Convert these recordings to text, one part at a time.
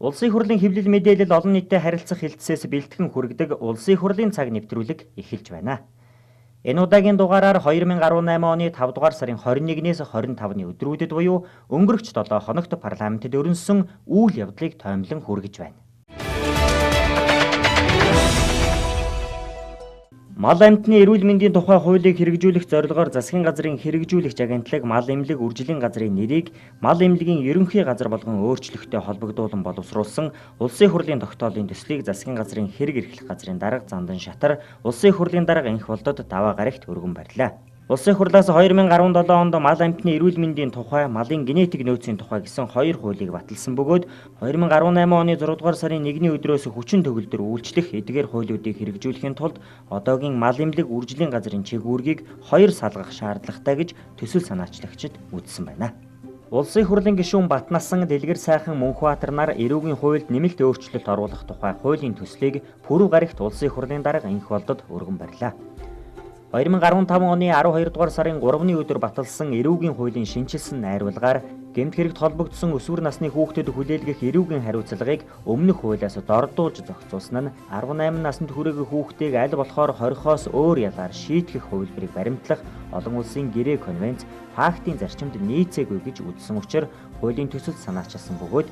Улсын хурлын хэвлэл мэдээлэл олон нийтэд харилцах хэлтсээс бэлтгэн хүргэдэг улсын хурлын цаг нэвтрүүлэг эхэлж байна. Энэ удаагийн дугаараар 2018 оны 5 дугаар сарын 21-ээс 25-ны өдрүүдэд буюу өнгөрөгч 7 хоногт парламентэд өрнөсөн үйл явдлыг тоомлон хүргэж байна. Мал амьтны эрүүл мэндийн тухай хуулийг хэрэгжүүлэх зорилгоор засгийн газрын хэрэгжүүлэгч агентлаг мал эмнэлэг үржилийн газрын нэрийг мал эмнэлгийн ерөнхий газар болгон өөрчлөхтэй холбогдуулан боловсруулсан улсын хурлын тогтоолын төслийг засгийн газрын хэрэг эрхлэх газрын дарга Зандан Шатар улсын хурлын дарга Энх болдод даваа гарагт өргөн барьлаа. Улсын хурлаас 2017 онд мал амьтны эрүүл мэндийн тухай, малын генетик нөөцийн тухай гэсэн 2 хуулийг баталсан бөгөөд 2018 оны 6 дугаар сарын 1-ний өдрөөс хүчин төгөлдөр үйлчлэх эдгээр хуулиудыг хэрэгжүүлэхийн тулд одоогийн мал эмнэлэг үржилийн газрын чиглэлийг 2 салгах шаардлагатай гэж төсөл санаачлагчид үзсэн байна. Улсын хурлын гишүүн Батнасан, Дэлгэр сайхан Мөнхбаатар нар эрүүгийн хуульд нэмэлт өөрчлөлт оруулах тухай хуулийн төслийг пүрэв гарагт улсын хурлын дарга Энх болдод өргөн барьлаа. 2015 оны 12 дугаар сарын 3-ны өдөр баталсан эрүүгийн хуулийн шинжилсэн найруулгаар гэмт хэрэгт холбогдсон өсвөр насны хүүхдэд хүлээлгэх эрүүгийн хариуцлагыг өмнөх хуулиас дордуулж зохицуулсан нь 18 наснд хүрээгүй хүүхдийг аль болохоор хорихоос өөр ялгаар шийтгэх хувилбарыг баримтлах олон улсын гэрээ конвенц фактын зарчимд нийцээгүй гэж үзсэн учраас хуулийн төсөл санаачилсан бөгөөд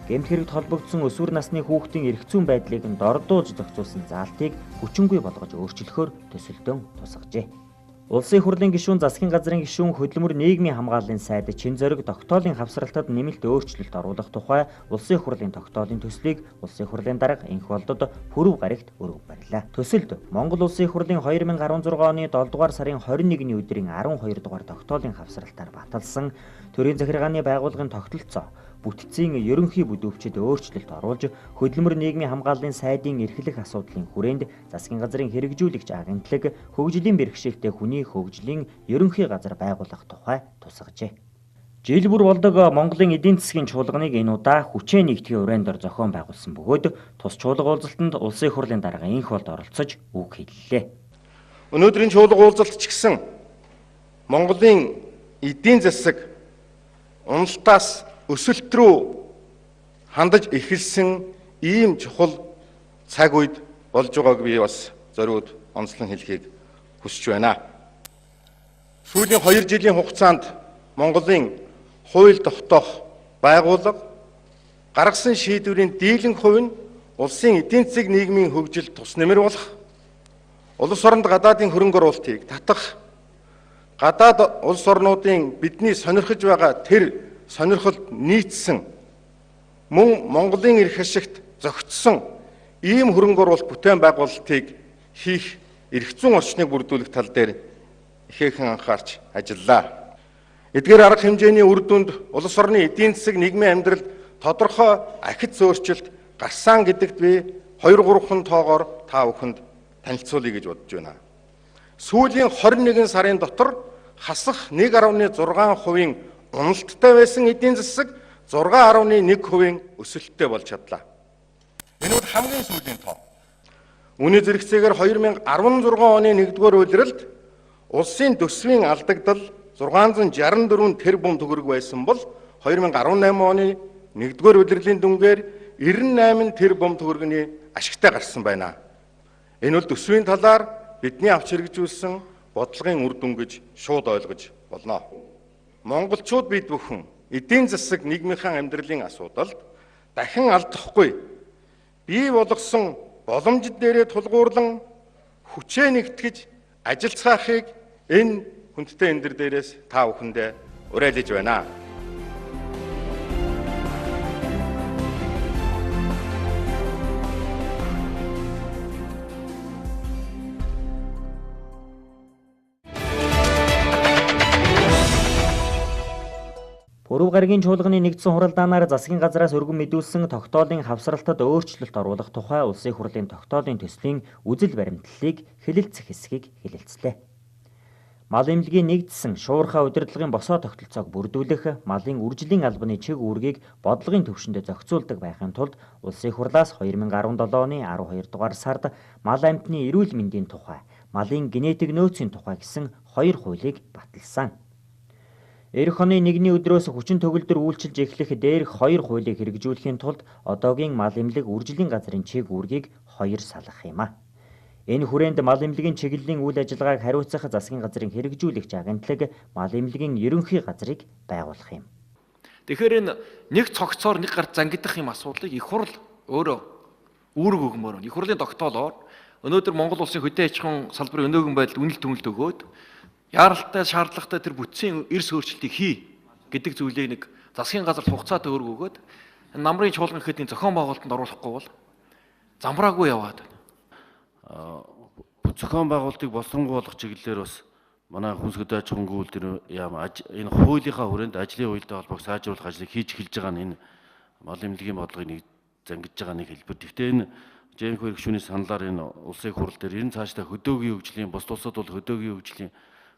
гэмт хэрэгт холбогдсон өсвөр насны хүүхдийн эрх зүйн байдлыг дордуулж зохицуулсан заалтыг хүчингүй болгож өөрчлөхөөр төсөлдөө тусгажээ. Улсын хурлын гишүүн, засгийн газрын гишүүн, хөдөлмөр нийгмийн хамгааллын сайд Чин зориг тогтоолын хавсралтад нэмэлт өөрчлөлт оруулах тухай улсын хурлын тогтоолын төслийг улсын хурлын дарга Энх болдод пүрэв гарагт өргөн барьлаа. Төсөлд Монгол улсын хурлын 2016 оны 7 дугаар сарын 21-ний өдрийн 12 дугаар тогтоолын хавсралтаар баталсан төрийн захиргааны байгууллагын тогтолцоо бүтцийн ерөнхий бүдүүвчид өөрчлөлт оруулж хөдөлмөр нийгмийн хамгааллын сайдын эрхлэх асуудлын хүрээнд засгийн газрын хэрэгжүүлэгч агентлаг хөгжлийн бэрхшээлтэй хүний хөгжлийн ерөнхий газар байгуулах тухай тусгажээ. Жил бүр болдог Монголын эдийн засгийн чуулганыг энэ удаа хүчээ нэгтгэхийн урайндор зохион байгуулсан бөгөөд тус чуулга уулзалтанд улсын хурлын дарга Энх болд оролцож үг хэллээ. Өнөөдрийн чуулга уулзалт ч гэсэн Монголын эдийн засаг уналтаас өсөлт рүү хандаж эхэлсэн ийм чухал цаг үед болж байгааг би бас зориуд онцлон хэлхийг хүсэж байна. Сүүлийн 2 жилийн хугацаанд Монголын хууль тогтоох байгууллага гаргасан шийдвэрийн дийлэнх хувь нь улсын эдийн засаг нийгмийн хөгжилд тус нэмэр болох, улс оронд гадаадын хөрөнгө оруулалтыг татах, гадаад улс орнуудын бидний сонирхож байгаа тэр сонирхолд нийцсэн мөн Монголын эрх ашигт зохицсон ийм хөрөнгө оруулалт бүтээн байгуулалтыг хийх эрх зүйн орчныг бүрдүүлэх тал дээр ихээхэн анхаарч ажиллаа. Эдгээр арга хэмжээний үр дүнд улс орны эдийн засаг нийгмийн амьдралд тодорхой ахиц зөөрчилт гарсан гэдэгт би 2-3 тоогоор та бүхэнд танилцуулъя гэж бодож байна. Сүүлийн 21 сарын дотор хасах 1.6% уналттай байсан эдийн засаг 6.1% өсөлттэй болж чадлаа. Энэ бол хамгийн сүүлийн тоо. Үүний зэрэгцээгээр 2016 оны 1-р улиралд улсын төсвийн алдагдал 664 тэрбум төгрөг байсан бол 2018 оны 1-р улирлын дүнгээр 98 тэрбум төгрөгийн ашигтай гарсан байна. Энэ бол төсвийн талаар бидний авч хэрэгжүүлсэн бодлогын үр дүн гэж шууд ойлгож болно. Монголчууд бид бүхэн эдийн засаг нийгмийнхаа амьдралын асуудалд дахин алдахгүй бий болгосон боломжид дээрээ тулгуурлан хүчээ нэгтгэж ажиллацгаахыг энэ хүндтэй эндэр дээрээс та бүхэндээ уриалж байна. Пүрэв гарагийн чуулганы нэгдсэн хуралдаанаар засгийн газраас өргөн мэдүүлсэн тогтоолын хавсралтад өөрчлөлт оруулах тухай улсын хурлын тогтоолын төслийн үзэл баримтлалыг хэлэлцэх хэсгийг хэлэлцлээ. Мал эмнэлгийн нэгдсэн шуурхай удирдлагын босоо тогтолцоог бүрдүүлэх, малын үржилийн албаны чиг үүргийг бодлогын төвшөнд зохицуулдаг байхын тулд улсын хурлаас 2017 оны 12 дугаар сард мал амьтны эрүүл мэндийн тухай, малын генетик нөөцийн тухай гэсэн 2 хуулийг баталсан. Эх оны 1-ний өдрөөс хүчин төгөлдөр үйлчилж эхлэх дээрх 2 хуулийг хэрэгжүүлэхийн тулд одоогийн мал эмнэлэг үржилийн газрын чиг үүргийг 2 салгах юм а. Энэ хүрээнд мал эмнэлгийн чиглэлийн үйл ажиллагааг хариуцах засгийн газрын хэрэгжүүлэгч агентлаг мал эмнэлгийн ерөнхий газрыг байгуулах юм. Тэгэхээр энэ нэг цогцоор нэг гарт зангидах юм асуудлыг их хурл өөрөө үүрэг өгмөр. Их хурлын тогтоолоор өнөөдөр Монгол улсын хөдөө аж ахуйн салбарын өнөөгийн байдалд үнэлт түнэлт өгөөд яаралтай шаардлагатай тэр бүтцийн эрс өөрчлөлтийг хий гэдэг зүйлийг нэг засгийн газарт хугацаатай өөрөг өгөөд намрын чуулган хэдийн зохион байгуулалтанд оруулахгүй бол замбраагүй яваад байна. Зохион байгуулалтыг боловсронгуйлах чиглэлээр бас манай хүнс хөдөө аж ахуйн гүйлтэр энэ хуулийнхаа хүрээнд ажлын уялдаа холбоог сайжруулах ажлыг хийж эхэлж байгаа нь энэ мал эмнэлгийн бодлогыг нэг зангидж байгаа нэг хэлбэр. Гэхдээ энэ Жээнх хэрэгшүүний саналаар энэ улсын хурал дээр энэ цаашдаа хөдөөгийн хөгжлийн бус улсууд бол хөдөөгийн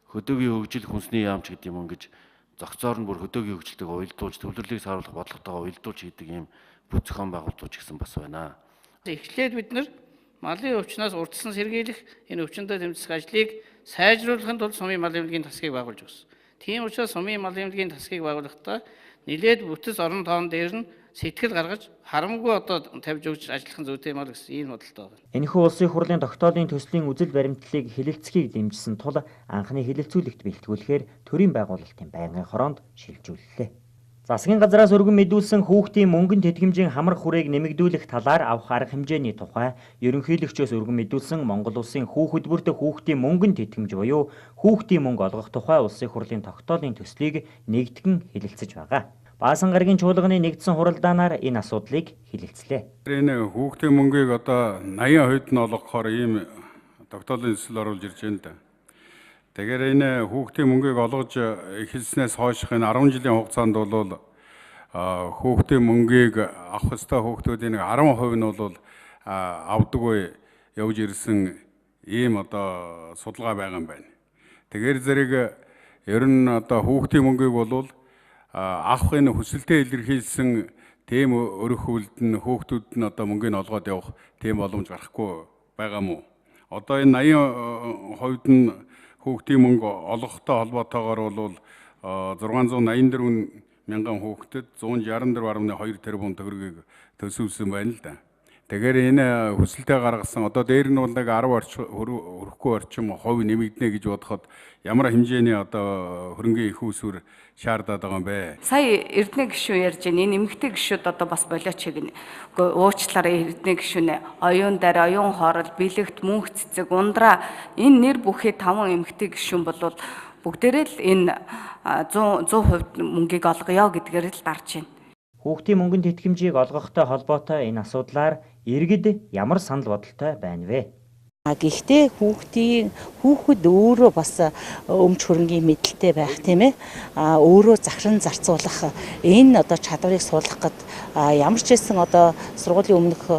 хөгжил хүнсний яамч гэдэг юм ингэж зохицоор нь бүр хөдөөгийн хөгжилтэйг уялдуулж төвлөрлийг сааруулах бодлоготойгоо уялдуулж хийдэг юм бүт зохион байгуулалтууд ч гэсэн бас байна. Эхлээд бид нар малын өвчнөөс урдсан сэргийлэх энэ өвчнөд тэмцэх ажлыг сайжруулахын тулд сумын мал эмнэлгийн тасгийг байгуулж өгсөн. Тийм учраас сумын мал эмнэлгийн тасгийг байгуулахдаа нэлээд бүтэц орон тоон дээр нь сэтгэл гаргаж харамгүй одоо тавьж өгч ажиллах нь зүйтэй юм аа гэсэн ийм бодолтой байна. Энэхүү улсын хурлын тогтоолын төслийн үзэл баримтлалыг хэлэлцэхийг дэмжсэн тул анхны хэлэлцүүлэгт бэлтгүүлэхээр төрийн байгуулалтын байнгын хороонд шилжүүллээ. Засгийн газраас өргөн мэдүүлсэн хүүхдийн мөнгөн тэтгэмжийн хамрах хүрээг нэмэгдүүлэх талаар авах арга хэмжээний тухай ерөнхийлөгчөөс өргөн мэдүүлсэн Монгол улсын хүүхэд бүртэх хүүхдийн мөнгөн тэтгэмж буюу хүүхдийн мөнгө олгох тухай улсын хурлын тогтоолын төслийг нэгтгэн хэлэлцэж байгаа. Баасан гарагийн чуулганы нэгдсэн хуралдаанаар энэ асуудлыг хэлэлцлээ. Энэ хүүхдийн мөнгийг одоо 80% нь олгохоор ийм тогтоолын төсөл оруулж ирж байна да. Тэгэхээр энэ хүүхдийн мөнгийг олгож эхэлснээс хойших энэ 10 жилийн хугацаанд бол хүүхдийн мөнгийг авах ёстой хүүхдүүдийн 10% нь бол авдаггүй явж ирсэн ийм одоо судалгаа байгаа юм байна. Тэгэхээр зэрэг ер нь одоо хүүхдийн мөнгийг бол авах энэ хүсэлтэд илэрхийлсэн тийм өрөх үлд нь хүүхдүүд нь одоо мөнгөний олгоод явах тийм боломж гарахгүй байгаа мó. Одоо энэ 80% нь хүүхдийн мөнгө олгохтой холбоотойгоор бол 684 мянган хүүхдэд 164.2 тэрбум төгрөгийг төсөвсөн байна л да. Тэгэхээр энэ хүсэлтэд гаргасан одоо дээр нь бол нэг 10 хүрэхгүй орчим хувь нэмэгдэнэ гэж бодоход ямар хэмжээний одоо хөрөнгөний их усүр шаардаад байгаа юм бэ? Сая Эрдэнэ гишүүн ярьж байна. Энэ эмэгтэй гишүүд одоо бас болооч гэнэ. Үгүй уучлаарай Эрдэнэ гишүүнэ. Оюун дээр оюун хоорол, бэлэгт, мөнх цэцэг, ундраа энэ нэр бүхий 5 эмэгтэй гишүүн бол бүгдээрээ л энэ 100% мөнгийг олгоё гэдгээр л дарж байна. Хүүхдийн мөнгөн тэтгэмжийг олгохтой холбоотой энэ асуудлаар иргэд ямар санал бодолтой байна вэ? Гэхдээ хүүхэд өөрөө бас өмч хөрөнгийн мэдлэлтэй байх тийм ээ. Өөрөө захиран зарцуулах энэ одоо чадварыг суулгах гэд ямар ч байсан одоо сургуулийн өмнөх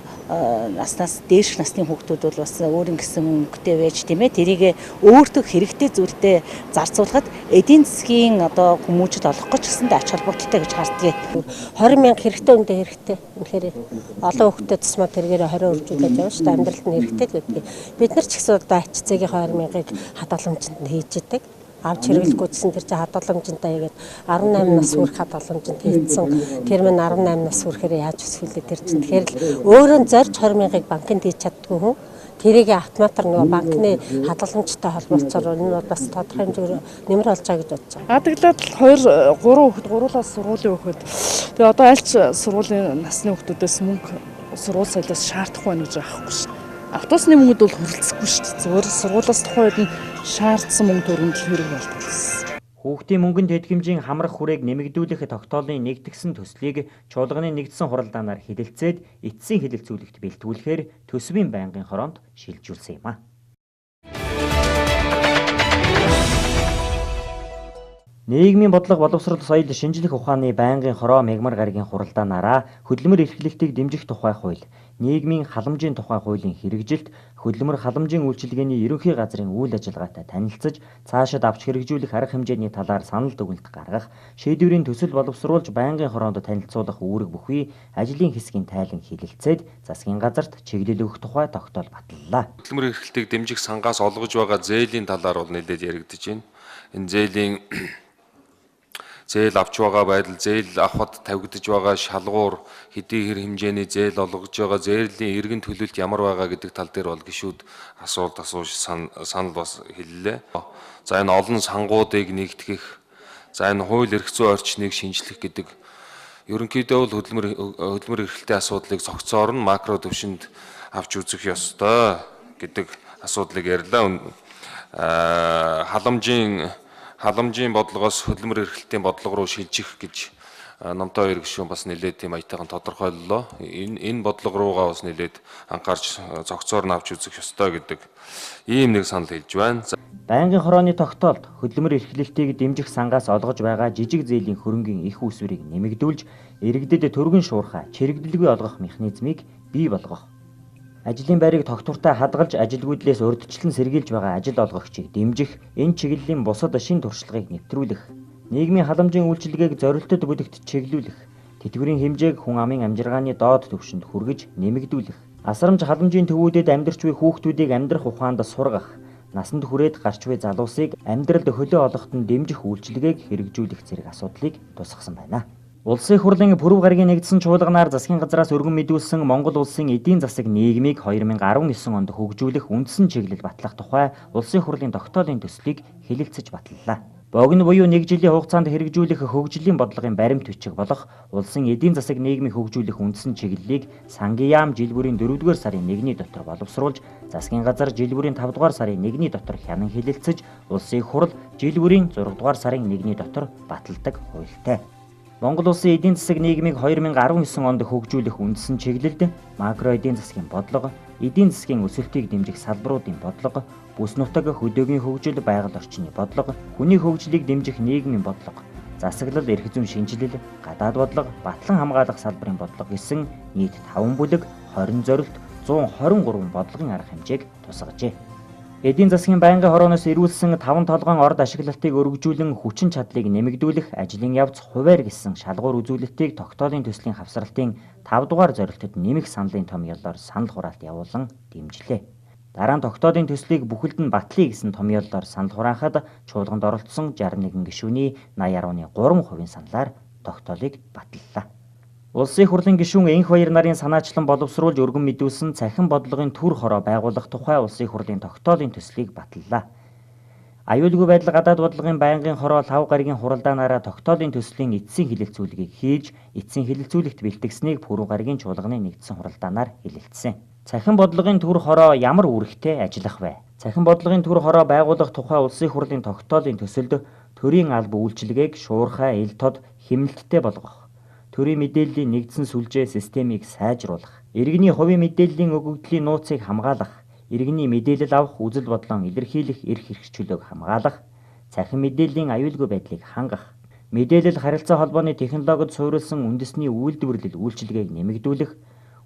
наснаас дээш насны хүүхдүүд бол бас өөр ингэсэн өнгөтэй байж тийм ээ. Тэрийг өөртөө хэрэгтэй зүйлдээ зарцуулахад эдийн засгийн одоо хүмүүжил олох гэж гэсэндээ ач холбогдолтой гэж хардгийг. 20 мянга хэрэгтэй өндөө хэрэгтэй. Үнэхээр олон хүүхдэд тусмаа тэргээр 20 өржүүлээд явна шүү дээ. Амьдралд нь хэрэгтэй гэдэг. Бид нар ч гэсэн одоо ач цэгийн 20 мянгаыг хадгаламжинд хийж идэг. Авч хэрэглэхгүйсэн тэр чинь хадгаламжинтай игээд 18 нас хүрэх хадгаламжинд хийсэн. Тэр мань 18 нас хүрэхээр яаж өсвөлээ тэр чинь. Тэгэхээр л өөрөө зорж 20 мянгаыг банкнд хийж чаддгүй хүн. Тэрийг автоматар нөгөө банкны хадгаламжтай холбооцоор энэ бол бас тодорхой хэмжээгээр нэмэр болж байгаа гэж бодож байгаа. Адаглаад 3 хүүхэд гуруулаас сургуулийн хүүхэд. Тэгээ одоо альч сургуулийн насны хүүхдүүдээс мөнгө сургууль соёлоос шаардахгүй байна гэж аахгүй ш. Автобусны мөнгөд бол хүрэлцэхгүй ш. Зөвхөн сургуулиас тухайн үед нь шаардсан мөнгө төгрөмж хэрэг болдог гэсэн. Хүүхдийн мөнгөн тэтгэмжийн хамрах хүрээг нэмэгдүүлэх тогтоолын нэгдсэн төслийг чуулганы нэгдсэн хуралдаанаар хэлэлцээд эцсийн хэлэлцүүлэгт бэлтгүүлэхээр төсвийн байнгын хороонд шилжүүлсэн юм а. Нийгмийн бодлого боловсрол соёл шинжлэх ухааны байнгын хороо мягмар гарагийн хуралдаанаараа хөдөлмөр эрхлэлтийг дэмжих тухай хууль, нийгмийн халамжийн тухай хуулийн хэрэгжилт, хөдөлмөр халамжийн үйлчилгээний ерөнхий газрын үйл ажиллагаатай танилцж, цаашид авч хэрэгжүүлэх арга хэмжээний талаар санал дүгнэлт гаргах, шийдвэрийн төсөл боловсруулж байнгын хороонд танилцуулах үүрэг бүхий ажлын хэсгийн тайлан хэлэлцээд засгийн газарт чиглэл өгөх тухай тогтоол баталлаа. Хөдөлмөр эрхлэлтийг дэмжих сангаас олгож байгаа зээлийн талаар бол нэлээд яригдж байна. Энэ зээлийн зээл авч байгаа байдал, зээл авахд тавигдж байгаа шалгуур, хэдий хэр хэмжээний зээл олгож байгаа, зээлийн эргэн төлөлт ямар байгаа гэдэг тал дээр бол гишүүд асуулт асууж санал бас хэллээ. За энэ олон сангуудыг нэгтгэх, за энэ хууль эрх зүйн орчныг шинжлэх гэдэг ерөнхийдөө бол хөдөлмөр эрхлэлтийн асуудлыг цогцоор нь макро түвшинд авч үзэх ёстой гэдэг асуудлыг ярьлаа. Халамжийн бодлогоос хөдөлмөр эрхлэлтийн бодлого руу шилжих гэж номтой хоёр гишүүн бас нэлээд тийм аятайхан тодорхойллоо. Энэ бодлого руугаа бас нэлээд анхаарч цогцоор нь авч үзэх ёстой гэдэг ийм нэг санал хэлж байна. Байнгын хорооны тогтоолд хөдөлмөр эрхлэлтийг дэмжих сангаас олгож байгаа жижиг зээлийн хөрөнгийн их усврыг нэмэгдүүлж, иргэдэд төргөн шуурхай, чирэгдэлгүй олгох механизмыг бий болгох. Ажлын байрыг тогтвортой хадгалж ажилгүйдлээс урьдчилан сэргийлж байгаа ажил олгогчийг дэмжих, энэ чиглэлийн бусад шин туршлагыг нэвтрүүлэх, нийгмийн халамжийн үйлчилгээг зорилттой бүлэгт чиглүүлэх, тэтгэврийн хэмжээг хүн амын амжиргааны доод түвшинд хүргэж нэмэгдүүлэх, асрамж халамжийн төвүүдэд амьдарч буй хүүхдүүдийг амьдрах ухаанд сургах, насанд хүрээд гарч буй залуусыг амьдралд хөлөө олоход нь дэмжих үйлчилгээг хэрэгжүүлэх зэрэг асуудлыг тусгасан байна. Улсын хурлын пүрэв гарагийн нэгдсэн чуулганаар засгийн газраас өргөн мэдүүлсэн Монгол улсын эдийн засаг нийгмийг 2019 онд хөгжүүлэх үндсэн чиглэл батлах тухай улсын хурлын тогтоолын төслийг хэлэлцэж баталлаа. Богино буюу 1 жилийн хугацаанд хэрэгжүүлэх хөгжлийн бодлогын баримт бичиг болох улсын эдийн засаг нийгмийг хөгжүүлэх үндсэн чиглэлийг сангийн яам жил бүрийн 4-р сарын 1-ний дотор боловсруулж, засгийн газар жил бүрийн 5-р сарын 1-ний дотор хянан хэлэлцэж, улсын хурал жил бүрийн 6-р сарын 1-ний дотор баталдаг хуультай. Монгол улсын эдийн засаг нийгмийг 2019 онд хөгжүүлэх үндсэн чиглэлд макро эдийн засгийн бодлого, эдийн засгийн өсөлтийг дэмжих салбаруудын бодлого, бүс нутаг хөдөөгийн хөгжил байгаль орчны бодлого, хүний хөгжлийг дэмжих нийгмийн бодлого, засаглал эрх зүйн шинжилэл, гадаад бодлого, батлан хамгаалах салбарын бодлого гэсэн нийт 5 бүлэг 20 зорилт 123 бодлогын арга хэмжээг тусгажээ. Эдийн засгийн байнгын хорооноос ирүүлсэн 5 толгойн орд ашиглалтыг өргөжүүлэн хүчин чадлыг нэмэгдүүлэх, ажлын явц хуваар гэсэн шалгуур үзүүлэлтийг тогтоолын төслийн хавсралтын 5 дугаар зорилтод нэмэх саналын томьёолоор санал хураалт явуулан дэмжлээ. Дараа нь тогтоолын төслийг бүхэлд нь батлая гэсэн томьёолоор санал хураахад чуулганд оролцсон 61 гишүүний 80.3% саналаар тогтоолыг баталлаа. Улсын хурлын гишүүн энх баяр нарын санаачлан боловсруулж өргөн мэдүүлсэн цахим бодлогын төр хороо байгуулах тухай улсын хурлын тогтоолын төслийг баталлаа. Аюулгүй байдал гадаад бодлогын байнгын хороо 5 гаригийн хуралдаанаараа тогтоолын төслийн эцсийн хэлэлцүүлгийг хийж, эцсийн хэлэлцүүлэгт бэлтгэснийг пүрэв гаригийн чуулганы нэгдсэн хуралдаанаар хэлэлцсэн. Цахим бодлогын төр хороо ямар үүрэгтэй ажиллах вэ? Цахим бодлогын төр хороо байгуулах тухай улсын хурлын тогтоолын төсөлд төрийн алба үйлчилгээг шуурхай, ил тод, хэмнэлттэй болгох, төрийн мэдээллийн нэгдсэн сүлжээ системийг сайжруулах, иргэний хувийн мэдээллийн өгөгдлийн нууцыг хамгаалах, иргэний мэдээлэл авах, үзэл бодлон илэрхийлэх эрх хэрэгчлөөг хамгаалах, цахим мэдээллийн аюулгүй байдлыг хангах, мэдээлэл харилцаа холбооны технологид суурилсан үндэсний үйлдвэрлэл үйлчилгээг нэмэгдүүлэх,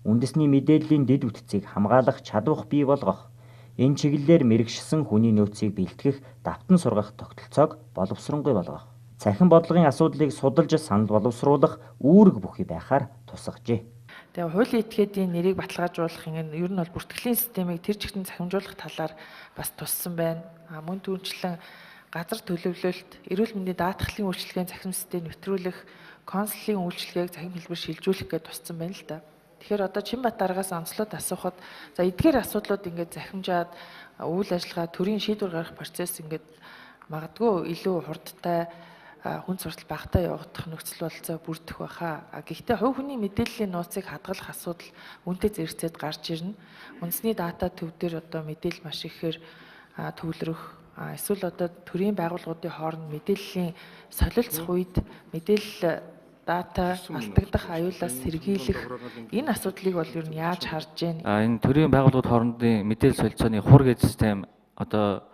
үндэсний мэдээллийн дэд бүтцийг хамгаалах чадвах бий болгох, энэ чиглэлээр мэрэгшсэн хүний нөөцийг бэлтгэх, давтан сургах тогтолцоог боловсронгүй болгох, цахим бодлогын асуудлыг судалж санал боловсруулах үүрэг бүхий байхаар тусгажээ. Тэгээ хуулийн этгээдийн нэрийг баталгаажуулахын ер нь бол бүртгэлийн системийг тэр чигтэн цахимжуулах талаар бас туссан байна. Мөн түүнчлэн газар төлөвлөлт, эрүүл мэндийн даатгалын үйлчилгээний цахим системийг нэвтрүүлэх, консулын үйлчилгээг цахим хэлбэр шилжүүлэх гэж туссан байна л да. Тэгэхээр одоо Чинбат даргаас онцлоод асуухад за эдгээр асуудлууд ингээд захимжаад үйл ажиллагаа төрийн шийдвэр гаргах процесс ингээд магадгүй илүү хурдтай хүн суртал багтаа явагдах нөхцөл болцоо бүрдэх байхаа. Гэхдээ хувь хүний мэдээллийн нууцыг хадгалах асуудал үнэтэй зэрэгцээд гарч ирнэ. Үндэсний дата төв дээр одоо мэдээлэл маш ихээр төвлөрөх, эсвэл одоо төрийн байгууллагуудын хооронд мэдээллийн солилцох үед мэдээлэл дата алдагдах аюулаас сэргийлэх энэ асуудлыг бол ер нь яаж харж байна? Энэ төрийн байгууллагууд хоорондын мэдээлэл солилцооны хур гэж систем одоо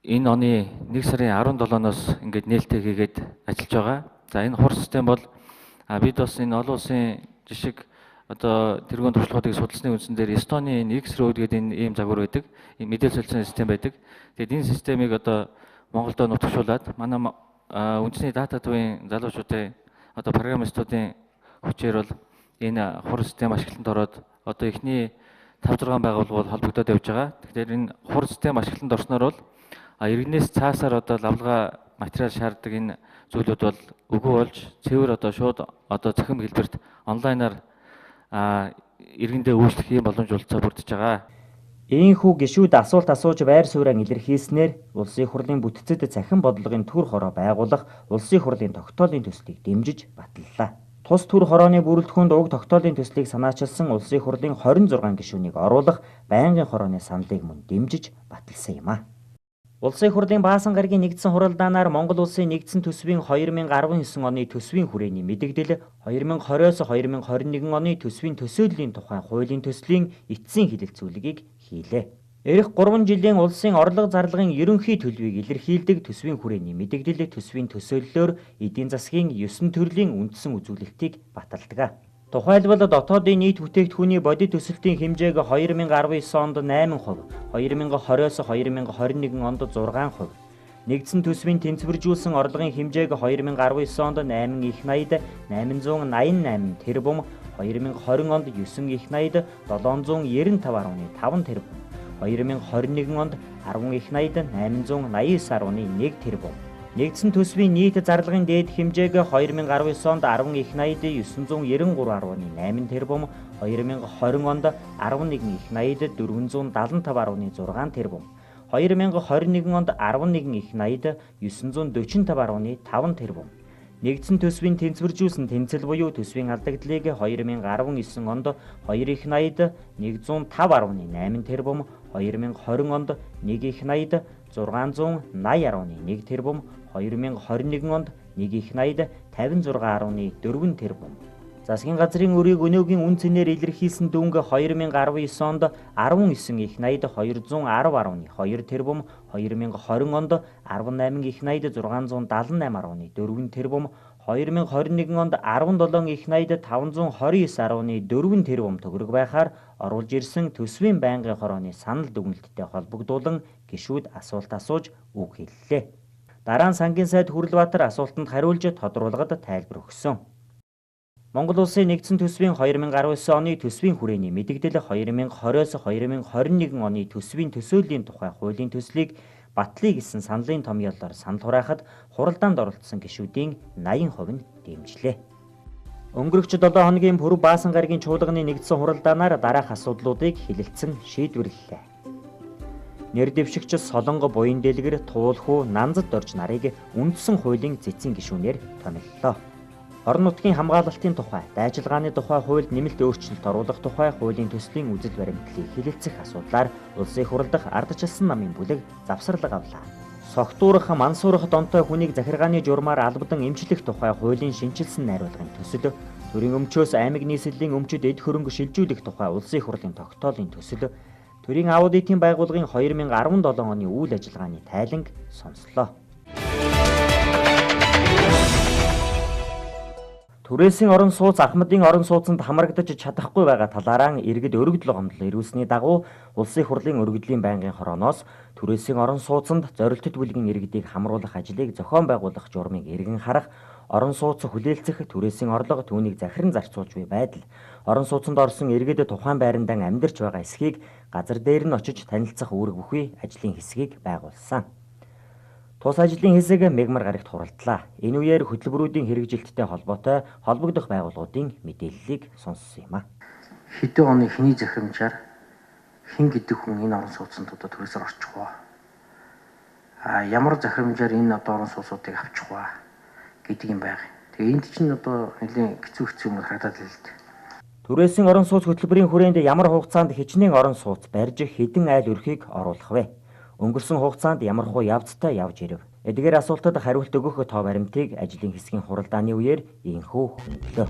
энэ оны 1 сарын 17-ноос ингээд нээлттэй хийгээд ажиллаж байгаа. За энэ хур систем бол бид бас энэ олон улсын жишг одоо тэргуун туршлагуудыг судалсны үндсэн дээр Эстоны X road гэдэг энэ ийм загвар байдаг. Энэ мэдээлэл солилцооны систем байдаг. Тэгээд энэ системийг одоо Монголдо нутагшуулад манай үндэсний дата төвийн залуучуудын одоо программистуудын хүчээр бол энэ хур систем ашиглалтанд ороод одоо эхний 5-6 байгууллага бол холбогдоод явж байгаа. Тэгэхээр энэ хур систем ашиглалтанд орсноор бол иргэнээс цаасаар одоо лавлага материал шаарддаг энэ зүйлүүд бол үгүй болж цэвэр одоо шууд одоо цахим хэлбэрт онлайнаар иргэндээ үйлчлэх юм боломж олцоо бүрдэж байгаа. Ийхүү гишүүд асуулт асууж байр сууриа илэрхийлснээр улсын хурлын бүтцэд цахим бодлогын төр хороо байгуулах улсын хурлын тогтоолын төслийг дэмжиж баталлаа. Тус төр хорооны бүрэлдэхүүнд уг тогтоолын төслийг санаачилсан улсын хурлын 26 гишүүнийг оруулах байнгын хорооны саналыг мөн дэмжиж баталсан юм а. Улсын хурлын баасан гарагийн нэгдсэн хуралдаанаар Монгол улсын нэгдсэн төсвийн 2019 оны төсвийн хүрээний мэдэгдэл 2020-2021 оны төсвийн төсөөллийн тухай хуулийн төслийн эцсийн хэлэлцүүлгийг хийлээ. Эх 3 жилийн улсын орлого зарлагын ерөнхий төлөвийг илэрхийлдэг төсвийн хүрээний мэдэгдэл төсвийн төсөөллөөр эдийн засгийн 9 төрлийн үндсэн үзүүлэлтийг баталдаг. Тухайлбал дотоодын нийт бүтээгдэхүүний бодит өсөлтийн хэмжээг 2019 онд 8%, 2020-2021 онд 6%, нэгдсэн төсвийн тэнцвэржүүлсэн орлогын хэмжээг 2019 онд 8 их 80-д 888 тэрбум, 2020 онд 9 их 80-д 795.5 тэрбум, 2021 онд 10 их 80-д 889.1 тэрбум. Нэгдсэн төсвийн нийт зарлагын дээд хэмжээг 2019 онд 10 их 80-д 993.8 тэрбум, 2020 онд 11 их 80-д 475.6 тэрбум, 2021 онд 11 их 80-д 945.5 тэрбум. Нэгдсэн төсвийн тэнцвэржүүлсэн тэнцэл буюу төсвийн алдагдлыг 2019 онд 2 их 80-д 105.8 тэрбум, 2020 онд 1 их 80-д 680.1 тэрбум, 2021 онд 1 их 80-д 56.4 тэрбум. Засгийн газрын өрийг өнөөгийн үн цэнээр илэрхийлсэн дүнг 2019 онд 19 их 80-д 210.2 тэрбум, 2020 онд 18 их 80-д 678.4 тэрбум, 2021 онд 17 их 80-д 529.4 тэрбум төгрөг байхаар оруулж ирсэн төсвийн байнгын хорооны санал дүгнэлттэй холбогдуулан гишүүд асуулт асууж үг хэллээ. Дараа нь сангийн сайд Хүрлбаатар асуултанд хариулж тодруулгад тайлбар өгсөн. Монгол улсын нэгдсэн төсвийн 2019 оны төсвийн хүрээний мэдэгдэл 2020-2021 оны төсвийн төсөөллийн тухай хуулийн төслийг батлая гэсэн саналын томьёолоор санал хураахад хуралдаанд оролцсон гишүүдийн 80% нь дэмжлээ. Өнгөрөх 7 хоногийн пүрэв баасан гарагийн чуулганы нэгдсэн хуралдаанаар дараах асуудлуудыг хэлэлцэн шийдвэрлэлээ. Нэр дэвшигч Солонго буян дэлгэр Туулхүү Нанзад орж нарыг үндсэн хуулийн цэцэн гишүүнээр томиллоо. Орон нутгийн хамгаалалтын тухай, дайчилгааны тухай хуульд нэмэлт өөрчлөлт оруулах тухай хуулийн төслийн үзэл баримтлалыг хэлэлцэх асуудлаар улсын хурал дахь ардчилсан намын бүлэг завсарлага авлаа. Согтуурах, мансуурах донтой хүнийг захиргааны журмаар албадан эмчлэх тухай хуулийн шинжилсэн найруулгын төсөл, төрийн өмчөөс аймаг нийслэлийн өмчөд эд хөрөнгө шилжүүлэх тухай улсын хурлын тогтоолын төсөл, төрийн аудитын байгууллагын 2017 оны үйл ажиллагааны тайланг сонслоо. Түрээсийн орон сууц Ахмадын орон сууцанд хамрагдаж чадахгүй байгаа талаараа иргэд өргөдөл гомдол ирүүлсний дагуу улсын хурлын өргөдлийн байнгын хорооноос түрээсийн орон сууцанд зорилттой бүлгийн иргэдийг хамруулах ажлыг зохион байгуулах журмыг эргэн харах, орон сууц хүлээлцэх түрээсийн орлого түүнийг захиран зарцуулж буй байдал, орон сууцанд орсон иргэд тухайн байрандаа амьдарч байгаа эсхийг газар дээр нь очиж танилцах үүрэг бүхий ажлын хэсгийг байгуулсан. Тус ажлын хэсэг мегмар гарагт хуралдлаа. Энэ үеэр хөтөлбөрүүдийн хэрэгжилттэй холбоотой холбогдох байгууллагуудын мэдээллийг сонссон юм а. Хэдэн оны хний захирамжаар хэн гэдэг хүн энэ орон сууцнд одоо төрөөсөөр орчих вэ? Ямар захирамжаар энэ одоо орон сууцуудыг авчих вэ гэдэг юм байг. Тэгээ энд чинь одоо нэлийн хэцүү юм харагдаад л л дээ. Түрээсийн орон сууц хөтөлбөрийн хүрээнд ямар хугацаанд хичнээн орон сууц барьж хэдэн айл өрхийг оруулах вэ? Өнгөрсөн хугацаанд ямар хуу явцтай явж ирэв? Эдгээр асуултад хариулт өгөх тоо баримтыг ажлын хэсгийн хуралдааны үеэр ийхүү хөндлөө.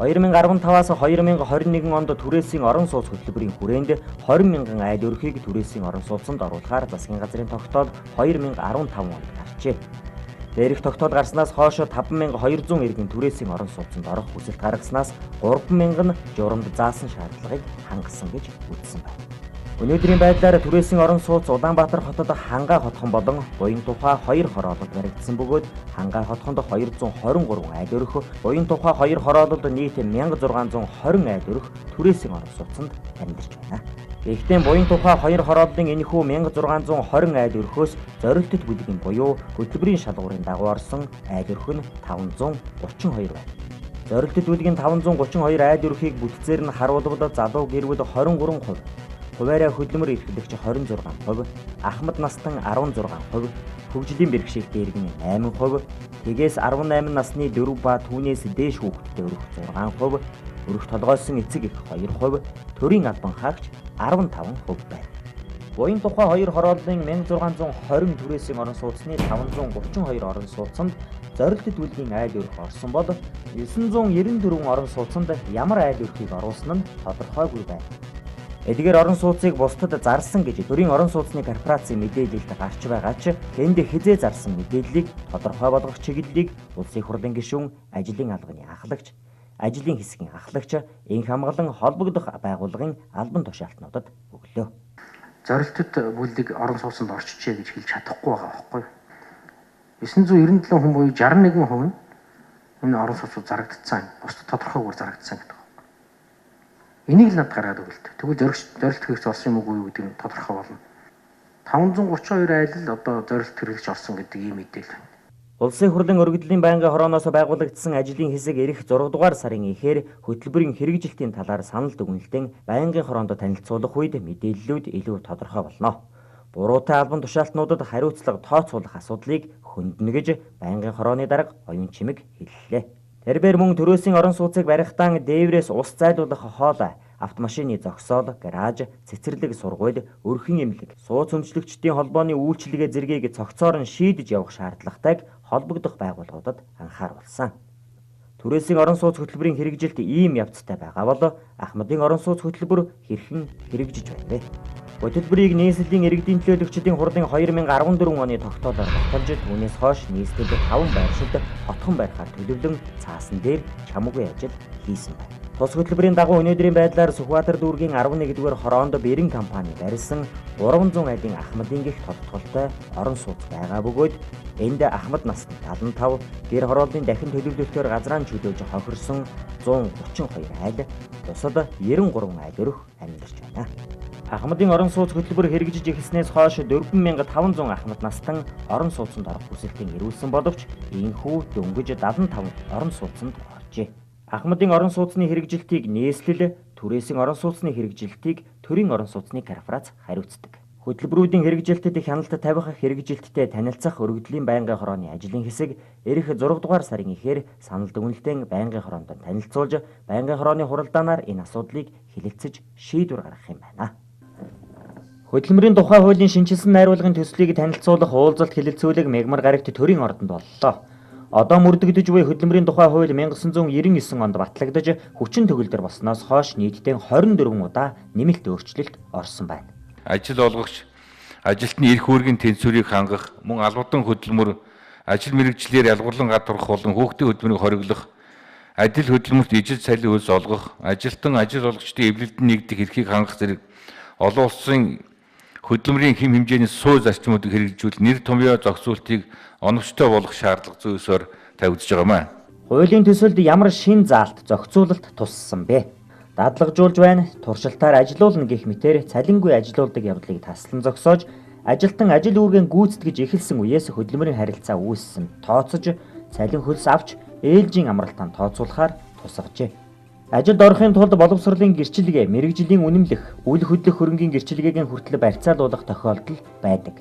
2015-аас 2021 онд түрээсийн орон сууц хөтөлбөрийн хүрээнд 20 мянган айл өрхийг түрээсийн орон сууцанд оруулахаар засгийн газрын тогтоол 2015 онд гарчээ. Дээрх тогтоол гарснаас хойш 5200 иргэн түрээсийн орон сууцанд орох хүсэлт гаргаснаас 3000 нь журамд заасан шаардлагыг хангасан гэж үзсэн байна. Өнөөдрийн байдлаар түрээсийн орон сууц Улаанбаатар хотод Хангай хотхон болон буян тухай 2 хороолол баригдсан бөгөөд Хангай хотхонд 223 айл өрх, буян тухай 2 хороололд нийт 1620 айл өрх түрээсийн орон сууцанд амьдарч байна. Гэхдээ буян тухай 2 хорооллын энэхүү 1620 айл өрхөөс зорилттой бүлгийн буюу хөтөлбөрийн шалгуурын дагуу орсон айл өрх нь 532 байна. Зорилттой бүлгийн 532 айл өрхийг бүтцээр нь харуулбал залуу гэрүүд 23%, хуваарай хөдөлмөр эрхлэгч 26%, ахмад настан 16%, хөгжлийн бэрхшээлтэй иргэн 8%, тэгээс 18 насны 4 ба түүнээс дээш хүүхэдтэй өрх 6%, өрх толгойсон эцэг их 2%, төрийн албан хаагч 15% байна. Буян тухай 2 хорооллын 1620 түрээсийн орон сууцны 532 орон сууцанд зорилттой бүлгийн айл өрх орсон бол 994 орон сууцанд ямар айл өрхийг оруулсан нь тодорхойгүй байна. Эдгээр орон сууцыг бусдад зарсан гэж төрийн орон сууцны корпорацийн мэдээлэлд гарч байгаа ч тэнд хизээ зарсан мэдээллийг тодорхой болгох чиглэлийг улсын их хурлын гишүүн, ажлын албаны ахлагч, ажлын хэсгийн ахлагч, энх хамгаалан холбогдох байгууллагын албан тушаалтнуудад өглөө. Зорилттой бүлэг орон сууцнд орчжээ гэж хэлж чадахгүй байгаа байхгүй юу? 997 хүн буюу 61% нь энэ орон сууцууд зарагдсан, бусдад тодорхойгүйгээр зарагдсан гэдэг. Энийг л над гараад өгөлт. Тэгвэл зорилт хэрэгч орсон юм уу гэдэг нь тодорхой болно. 532 айл л одоо зорилт хэрэгч орсон гэдэг ийм мэдээлэл байна. Улсын хурлын өргөдлийн байнгын хорооноос байгуулагдсан ажлын хэсэг ирэх 6 дугаар сарын эхээр хөтөлбөрийн хэрэгжилтийн талаар санал дүгнэлтэн байнгын хороонд танилцуулах үед мэдээллүүд илүү тодорхой болно. Буруутай албан тушаалтнуудад хариуцлага тооцоолох асуудлыг хөндлөнө гэж байнгын хорооны дарга оюун чимэг хэллээ. Тэрээр мөн төрөөсийн орон сууцыг барихтан дээврээс ус зайлуулах хоол, автомашины зогсоол, гараж, цэцэрлэг сургууль, өрхөн эмнэлэг, сууц өмчлөгчдийн холбооны үйлчилгээ зэргийг цогцоор нь шийдэж явах шаардлагатайг холбогдох байгууллагуудад анхааруулсан. Түрээсийн орон сууц хөтөлбөрийн хэрэгжилт ийм явцтай байгаа бол Ахмадын орон сууц хөтөлбөр хэрхэн хэрэгжиж байна вэ? Хөтөлбөрийг нийслэлийн иргэдийн төлөөлөгчдийн хурлын 2014 оны тогтоолоор баталж түүнээс хойш нийслэлд 5 байршилд хотхон барихаар төлөвлөн цаасан дээр чамгүй ажил хийсэн байна. Тус хөтөлбөрийн дагуу өнөөдрийн байдлаар Сүхбаатар дүүргийн 11-р хороонд Бэрэн компани барьсан 300 айлын Ахмадын гих тодтголтой орон сууц байгаа бөгөөд энд Ахмад насны 75, гэр хорооллын дахин төлөвлөлтөөр газраан чөлөөж хохирсон 132 айл, бусад 93 айл өрх амьдарч байна. Ахмадын орон сууц хөтөлбөр хэрэгжиж эхэлснээс хойш 4500 ахмад настан орон сууцанд орох хүсэлтийг ирүүлсэн боловч ийхүү дөнгөж 75 орон сууцанд оржээ. Ахмадын орон сууцны хэрэгжилтийг нийслэл, түрээсийн орон сууцны хэрэгжилтийг төрийн орон сууцны корпорац хариуцдаг. Хөтөлбөрүүдийн хэрэгжилтэд хяналт тавих, хэрэгжилттэй танилцах өргөдлийн байнгын хорооны ажлын хэсэг ирэх 6 дугаар сарын эхээр санал дүгнэлтэн байнгын хороонд танилцуулж, байнгын хорооны хуралдаанаар энэ асуудлыг хэлэлцэж шийдвэр гаргах юм байна. Хөтөлмөрийн тухай хуулийн шинжилсэн найруулгын төслийг танилцуулах уулзалт хэлэлцүүлэг мягмар гарагт төрийн ордонд боллоо. Одоо мөрдөгдөж буй хөтөлмөрийн тухай хууль 1999 онд батлагдаж хүчин төгөлдөр болсноос хойш нийтдээ 24 удаа нэмэлт өөрчлөлт орсон байна. Ажил олгогч ажилтны эрх үүргийн тэнцвэрийг хангах, мөн албадан хөтөлмөр, ажил мэргэжлэр ялгуурлан гадуурх болон хүүхдийн хөдөлмөрийг хориглох, адил хөдөлмөрт ижил цалин хөлс олгох, ажилтан ажил олгогчдын эвлэлдэн нэгдэх эрхийг хангах зэрэг олон улсын хөдөлмөрийн хэм хэмжээний суу зарчмуудыг хэрэгжүүл нэр томьёо зохицуултыг оновчтой болгох шаардлага зүйсээр тавигдж байгаа маа. Хуулийн төсөлд ямар шин заалт зохицуулалт туссан бэ? Дадлагжуулж байна, туршилтаар ажилуулна гэх мэтээр цалингүй ажилуулдаг явдлыг таслан зогсоож, ажилтан ажил үүргэн гүйцэтгэж эхэлсэн үеэс хөдөлмөрийн харилцаа үүссэн тооцож, цалин хөлс авч ээлжийн амралтаа тооцоолохоор тусгажээ. Ажилд орохын тулд боловсролын гэрчлэгээ, мэргэжлийн үнэмлэх, үйл хөдлөх хөрөнгийн гэрчлэгээг хүртэл барьцаалуулах тохиолдол байдаг.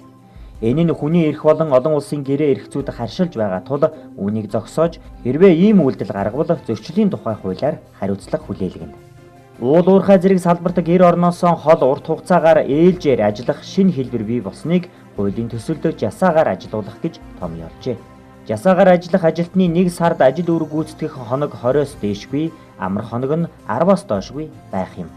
Энэ нь хүний эрх болон олон улсын гэрээ эрхцүүд харшилж байгаа тул үүнийг зогсоож хэрвээ ийм үйлдэл гаргавал зөрчлийн тухай хуулиар хариуцлага хүлээлгэнэ. Уул уурхай зэрэг салбарт гэр орноос хол урт хугацаагаар ээлжээр ажиллах шинэ хэлбэр бий болсныг хуулийн төсөлд жасаагаар ажилуулах гэж томьёолжээ. Жасаагаар ажиллах ажилтны 1 сард ажил үүрэг гүйцэтгэх хоног 20-оос дээшгүй, амар хоног нь 10-аас доошгүй байх юм.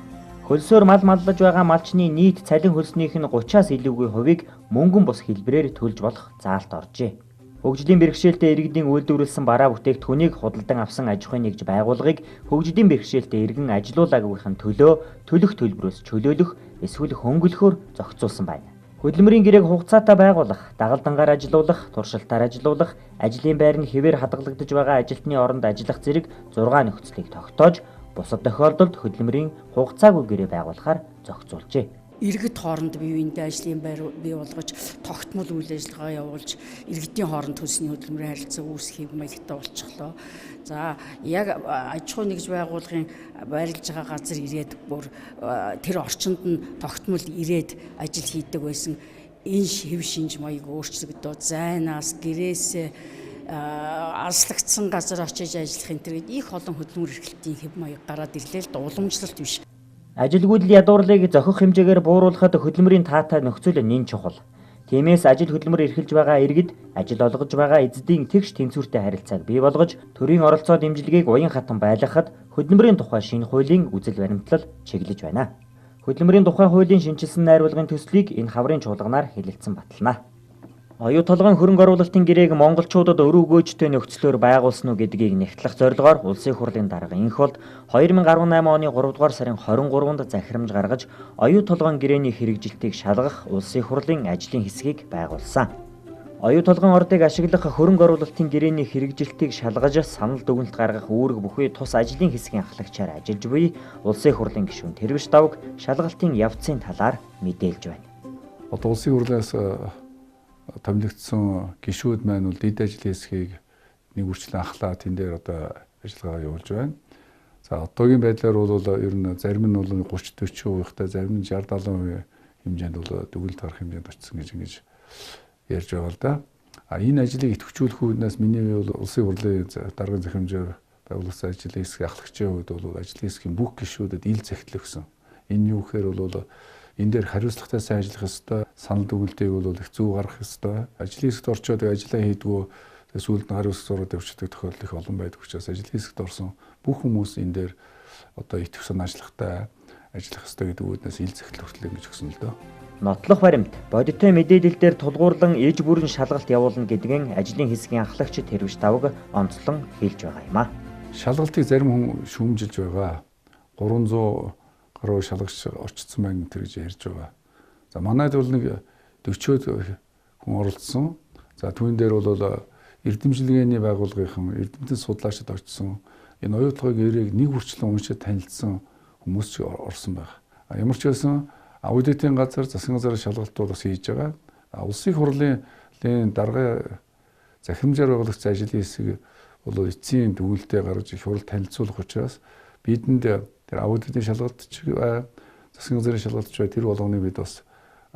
Хөлсөөр мал маллаж байгаа малчны нийт цалин хөлснийх нь 30-аас илүүгүй хувийг мөнгөн бус хэлбэрээр төлж болох заалт оржээ. Хөгжлийн бэрхшээлтэй иргэдийн үйлдвэрлэсэн бараа бүтээгдэхүүнийг худалдан авсан аж ахуйн нэгж байгууллагыг хөгжлийн бэрхшээлтэй иргэн ажилуулаагүйхэн төлөө төлөх төлбөрөөс чөлөөлөх эсвэл хөнгөлөхөөр зохицуулсан байна. Хөдөлмөрийн гэрээг хугацаатай байгуулах, дагалдангаар ажилуулах, туршилтаар ажилуулах, ажлын байр нь хэвээр хадгалагдаж байгаа ажилтны оронд ажиллах зэрэг 6 нөхцөлийг тогтоож, бусад тохиолдолд хөдөлмөрийн хугацаагүй гэрээ байгуулахаар зохицуулжээ. Иргэд хооронд бие биендээ ажлын байр бий болгож, тогтмол үйл ажиллагаа явуулж, иргэдийн хооронд төлсний хөдөлмөрийн харилцаа үүсгэх маягтай болчихлоо. За яг аж ахуйн нэгж байгууллагын байрлаж байгаа газар ирээд бүр тэр орчинд нь тогтмол ирээд ажил хийдэг байсан. Энэ хэв шинж маяг өөрчлөгдөд зайнаас гэрээсээ алслагдсан газар очиж ажиллах энэ төр их олон хөдөлмөр эрхлэлтийн хэв маяг гараад ирлээ л да, уламжлалт биш. Ажилгүйдэл ядуурлыг зохих хэмжээгээр бууруулахад хөдөлмөрийн таатай нөхцөл нэн чухал. Тиймээс ажил хөдөлмөр эрхэлж байгаа иргэд ажил олгож байгаа эзэдийн тэгш тэнцвэртэй харилцааг бий болгож, төрийн оролцоо дэмжлэгийг уян хатан байлгахад хөдөлмөрийн тухай шинэ хуулийн үзэл баримтлал чиглэж байна. Хөдөлмөрийн тухай хуулийн шинжилсэн найруулгын төслийг энэ хаврын чуулганаар хэлэлцэн батална. Оюу толгойн хөрөнгө оруулалтын гэрээг монголчуудад өрөө өгөөжтэй нөхцлөөр байгуулсан уу гэдгийг нэгтлэх зорилгоор улсын хурлын дарга энх болд 2018 оны 3 дугаар сарын 23-нд захирамж гаргаж оюу толгойн гэрээний хэрэгжилтийг шалгах улсын хурлын ажлын хэсгийг байгуулсан. Оюу толгойн ордыг ашиглах хөрөнгө оруулалтын гэрээний хэрэгжилтийг шалгаж санал дүгнэлт гаргах үүрэг бүхий тус ажлын хэсгийн ахлагчаар ажиллаж буй улсын хурлын гишүүн Тэрвэж Давг шалгалтын явцын талаар мэдээлж байна. Одоо улсын хурлаас томилогдсон гишүүд маань бол дэд ажлын хэсгийг нэг үрчлэн ахлаа тэн дээр одоо ажиллагаа явуулж байна. За одоогийн байдлаар бол ер нь зарим нь бол 30-40%-тай, зарим нь 60-70% хэмжээнд бол дүгнэлт гарах хэмжээнд очсон гэж ингэж ярьж байгаа л да. Энэ ажлыг идэвхжүүлэх үүднээс миний бол улсын хурлын даргын захирамжаар байгуулсан ажлын хэсгийн ахлагчийн хувьд бол ажлын хэсгийн бүх гишүүдэд ил захидал өгсөн. Энэ юу гэхээр бол энэ дээр хариуцлагатай сайн ажиллах ёстой, санал дүгнэлтийг бол их зөв гаргах ёстой. Ажлын хэсэгт орчоод ажиллаа хийдгүү сүүлд нь хариуцлага зураад явчихдаг тохиолдол их олон байдаг учраас ажлын хэсэгт орсон бүх хүмүүс энэ дээр одоо итгэх санаачлагтай ажиллах ёстой гэдэг үүднээс ил захидал өгтлээ гэж өгсөн л дөө. Нотлох баримт, бодиттой мэдээлэл дээр тулгуурлан ээж бүрэн шалгалт явуулна гэдгийг ажлын хэсгийн ахлагч Тэрвэж Давг онцлон хэлж байгаа юм а. Шалгалтыг зарим хүн шүүмжилж байгаа. 300 гаруй шалгагч орчсон байна гэж ярьж байгаа. За манайд бол нэг 40-од хүн оролцсон. За түүн дээр бол эрдэмжилгээний байгууллагын эрдэмтэн судлаачид очсон. Энэ оюу толгойн гэрээг нэг хүрчлэн уншиж танилцсан хүмүүс ч орсон байна. Ямар ч байсан аудитын газар, засгийн газар шалгалт бол бас хийж байгаа. Улсын хурлын дарга захирамжаар байгуулагдсан ажлын хэсэг бол эцсийн дүгнэлтээ гаргаж их хурл танилцуулах учраас бидэнд тэр аудитын шалгалтч засгийн газрын шалгалтч тэр болгоныг бид бас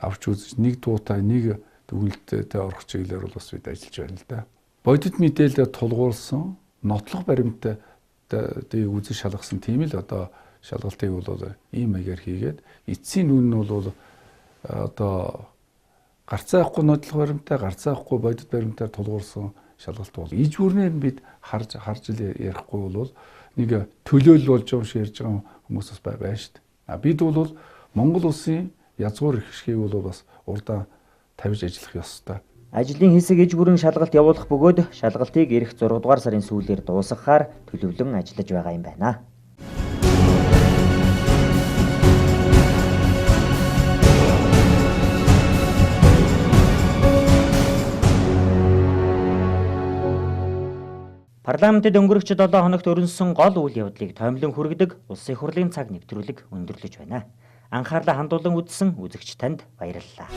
авч үзэж нэг дуутай нэг дүгнэлттэй орох чиглэлээр бол бас бид ажиллаж байна л да. Бодит мэдээлэлээр тулгуурласан нотлох баримттай үзэж шалгасан тийм л одоо шалгалтыг бол ийм маягаар хийгээд эцсийн үн нь бол одоо гарцаа авахгүй нотлох баримттай, гарцаа авахгүй бодит баримтаар тулгуурсан шалгалт бол иж бүрнээр бид харж ярихгүй бол нэг төлөөлөл болж байгаа шиг ярьж байгаа хүмүүс бас байна шүү дээ. Бид бол Монгол улсын язгуур эрхшгийг бол бас урдаа тавьж ажиллах ёстой. Ажлын хэсэг иж бүрэн шалгалт явуулах бөгөөд шалгалтыг эх 6 дугаар сарын сүүлээр дуусгахаар төлөвлөн ажиллаж байгаа юм байна. Парламентд өнгөрөх 7 хоногт өрнөсөн гол үйл явдлыг тоомлон хүргэдэг улсын хурлын цаг нэвтрүүлэг өндөрлөж байна. Анхаарлаа хандуулан үзсэн үзэгч танд баярлалаа.